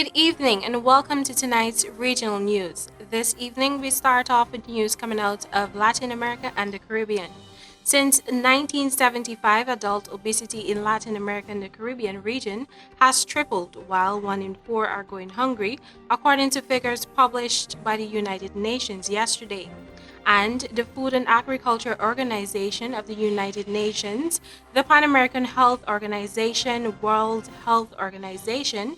Good evening and welcome to tonight's regional news. This evening, we start off with news coming out of Latin America and the Caribbean. Since 1975, adult obesity in Latin America and the Caribbean region has tripled, while 1 in 4 are going hungry, according to figures published by the United Nations yesterday. And the Food and Agriculture Organization of the United Nations, the Pan American Health Organization, World Health Organization,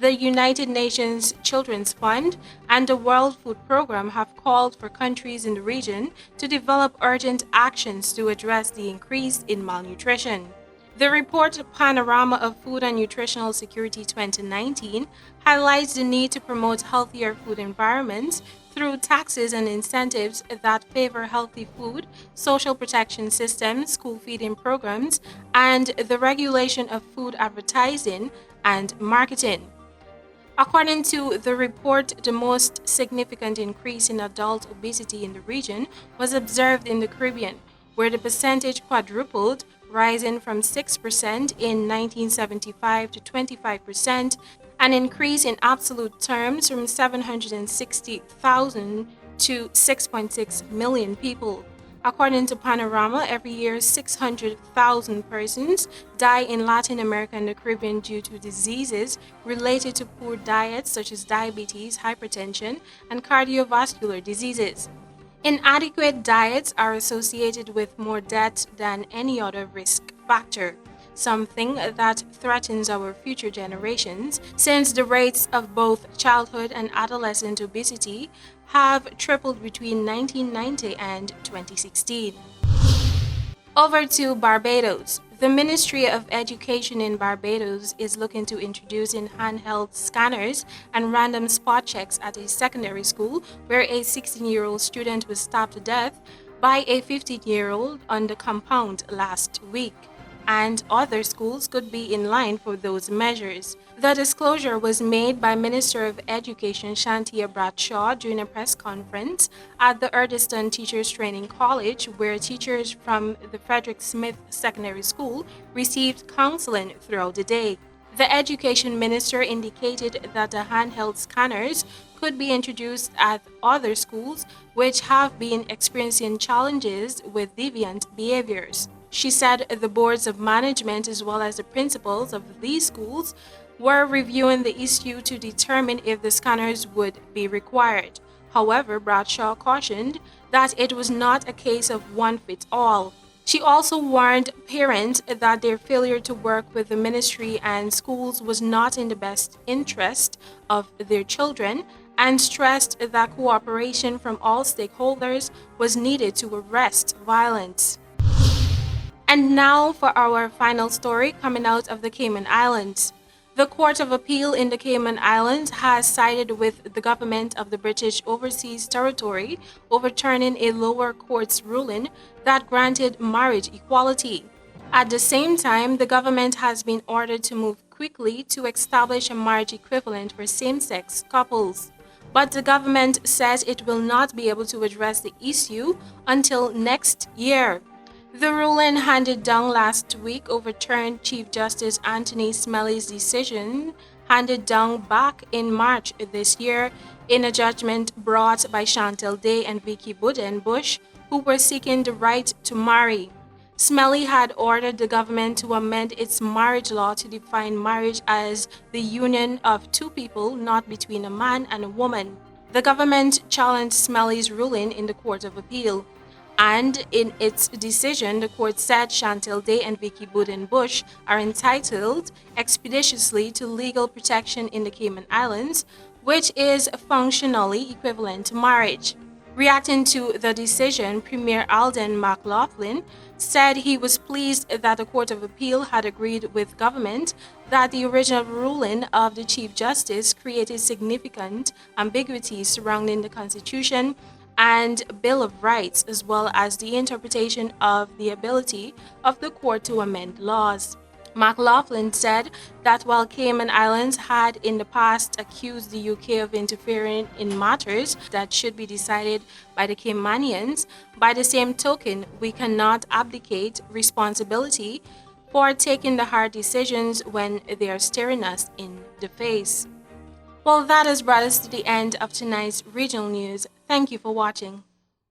the United Nations Children's Fund and the World Food Program have called for countries in the region to develop urgent actions to address the increase in malnutrition. The report Panorama of Food and Nutritional Security 2019 highlights the need to promote healthier food environments through taxes and incentives that favor healthy food, social protection systems, school feeding programs, and the regulation of food advertising and marketing. According to the report, the most significant increase in adult obesity in the region was observed in the Caribbean, where the percentage quadrupled, rising from 6% in 1975 to 25%, an increase in absolute terms from 760,000 to 6.6 million people. According to Panorama, every year 600,000 persons die in Latin America and the Caribbean due to diseases related to poor diets such as diabetes, hypertension, and cardiovascular diseases. Inadequate diets are associated with more death than any other risk factor, something that threatens our future generations since the rates of both childhood and adolescent obesity have tripled between 1990 and 2016. Over to Barbados. The Ministry of Education in Barbados is looking to introducing handheld scanners and random spot checks at a secondary school where a 16-year-old student was stabbed to death by a 15-year-old on the compound last week, and other schools could be in line for those measures. The disclosure was made by Minister of Education Shantia Bradshaw during a press conference at the Erdiston Teachers Training College, where teachers from the Frederick Smith Secondary School received counseling throughout the day. The Education Minister indicated that the handheld scanners could be introduced at other schools which have been experiencing challenges with deviant behaviors. She said the boards of management as well as the principals of these schools were reviewing the issue to determine if the scanners would be required. However, Bradshaw cautioned that it was not a case of one fits all. She also warned parents that their failure to work with the ministry and schools was not in the best interest of their children and stressed that cooperation from all stakeholders was needed to arrest violence. And now for our final story coming out of the Cayman Islands. The Court of Appeal in the Cayman Islands has sided with the government of the British Overseas Territory, overturning a lower court's ruling that granted marriage equality. At the same time, the government has been ordered to move quickly to establish a marriage equivalent for same-sex couples. But the government says it will not be able to address the issue until next year. The ruling handed down last week overturned Chief Justice Anthony Smelly's decision handed down back in March this year in a judgment brought by Chantel Day and Vicky Bush, who were seeking the right to marry. Smelly had ordered the government to amend its marriage law to define marriage as the union of two people, not between a man and a woman. The government challenged Smelly's ruling in the Court of Appeal. And in its decision, the court said Chantel Day and Vicky Bush are entitled expeditiously to legal protection in the Cayman Islands, which is functionally equivalent to marriage. Reacting to the decision, Premier Alden McLaughlin said he was pleased that the Court of Appeal had agreed with government that the original ruling of the Chief Justice created significant ambiguities surrounding the Constitution and Bill of Rights, as well as the interpretation of the ability of the court to amend laws. McLaughlin said that while Cayman Islands had in the past accused the UK of interfering in matters that should be decided by the Caymanians, by the same token, we cannot abdicate responsibility for taking the hard decisions when they are staring us in the face. Well, that has brought us to the end of tonight's regional news. Thank you for watching.